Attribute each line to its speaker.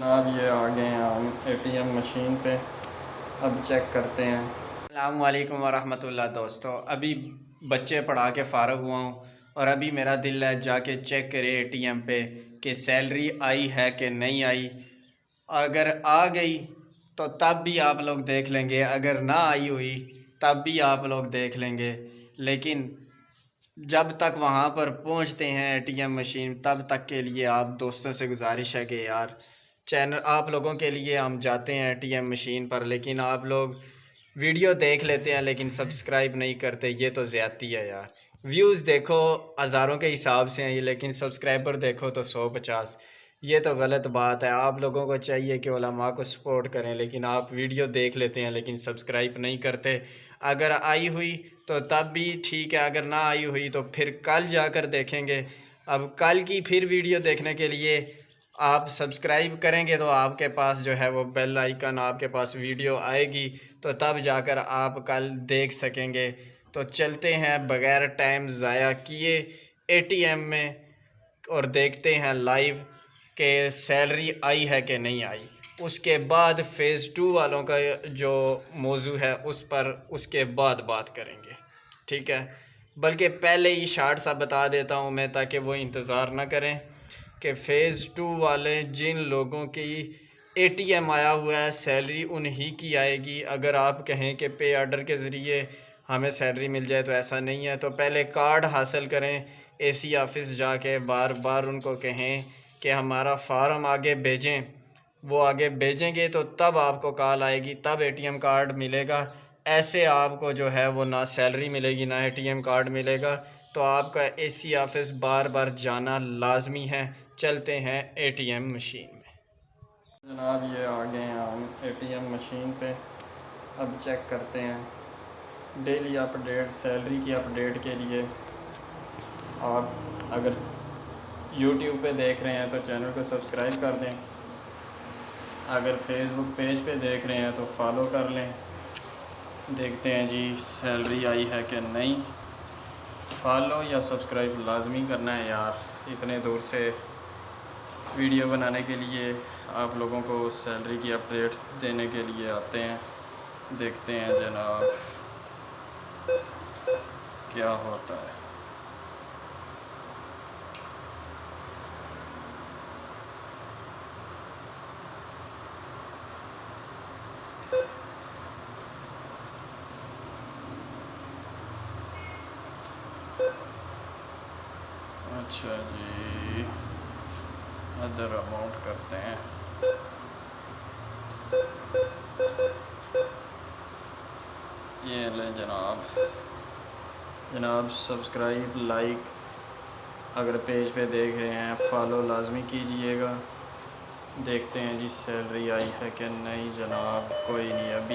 Speaker 1: जनाब ये आ गए हैं हम एटीएम मशीन पे। अब चेक करते हैं।
Speaker 2: अस्सलाम वालेकुम वरहमतुल्लाह। दोस्तों, अभी बच्चे पढ़ा के फ़ारग हुआ हूँ और अभी मेरा दिल है जाके चेक करे एटीएम पे कि सैलरी आई है कि नहीं आई। अगर आ गई तो तब भी आप लोग देख लेंगे, अगर ना आई हुई तब भी आप लोग देख लेंगे। लेकिन जब तक वहाँ पर पहुँचते हैं एटीएम मशीन, तब तक के लिए आप दोस्तों से गुजारिश है कि यार चैनल आप लोगों के लिए हम जाते हैं एटीएम मशीन पर, लेकिन आप लोग वीडियो देख लेते हैं लेकिन सब्सक्राइब नहीं करते। ये तो ज़्यादती है यार। व्यूज़ देखो हज़ारों के हिसाब से हैं ये, लेकिन सब्सक्राइबर देखो तो 150। ये तो गलत बात है। आप लोगों को चाहिए कि उलमा को सपोर्ट करें, लेकिन आप वीडियो देख लेते हैं लेकिन सब्सक्राइब नहीं करते। अगर आई हुई तो तब भी ठीक है, अगर ना आई हुई तो फिर कल जाकर देखेंगे। अब कल की फिर वीडियो देखने के लिए आप सब्सक्राइब करेंगे तो आपके पास जो है वो बेल आइकन, आपके पास वीडियो आएगी तो तब जाकर आप कल देख सकेंगे। तो चलते हैं बग़ैर टाइम ज़ाया किए एटीएम में और देखते हैं लाइव कि सैलरी आई है कि नहीं आई। उसके बाद फ़ेज़ 2 वालों का जो मौजू है उस पर उसके बाद बात करेंगे, ठीक है। बल्कि पहले ही शार्ट सा बता देता हूँ मैं, ताकि वो इंतज़ार ना करें कि फ़ेज़ 2 वाले जिन लोगों की एटीएम आया हुआ है सैलरी उन्हीं की आएगी। अगर आप कहें कि पे आर्डर के ज़रिए हमें सैलरी मिल जाए तो ऐसा नहीं है। तो पहले कार्ड हासिल करें, एसी ऑफिस जाके बार बार उनको कहें कि हमारा फार्म आगे भेजें। वो आगे भेजेंगे तो तब आपको कॉल आएगी, तब एटीएम कार्ड मिलेगा। ऐसे आपको जो है वो ना सैलरी मिलेगी ना एटीएम कार्ड मिलेगा। तो आपका एसी ऑफिस बार बार जाना लाजमी है। चलते हैं एटीएम मशीन में।
Speaker 1: जनाब ये आ गए हैं हम एटीएम मशीन पे। अब चेक करते हैं। डेली अपडेट, सैलरी की अपडेट के लिए आप अगर यूट्यूब पे देख रहे हैं तो चैनल को सब्सक्राइब कर दें। अगर फेसबुक पेज पे देख रहे हैं तो फॉलो कर लें। देखते हैं जी सैलरी आई है कि नहीं। फॉलो या सब्सक्राइब लाजमी करना है यार, इतने दूर से वीडियो बनाने के लिए आप लोगों को सैलरी की अपडेट देने के लिए आते हैं। देखते हैं जनाब क्या होता है। अच्छा जी, अदर अमाउंट करते हैं। ये लें जनाब सब्सक्राइब, लाइक, अगर पेज पे देख रहे हैं फॉलो लाजमी कीजिएगा। देखते हैं जी सैलरी आई है कि नहीं। जनाब कोई नहीं, अभी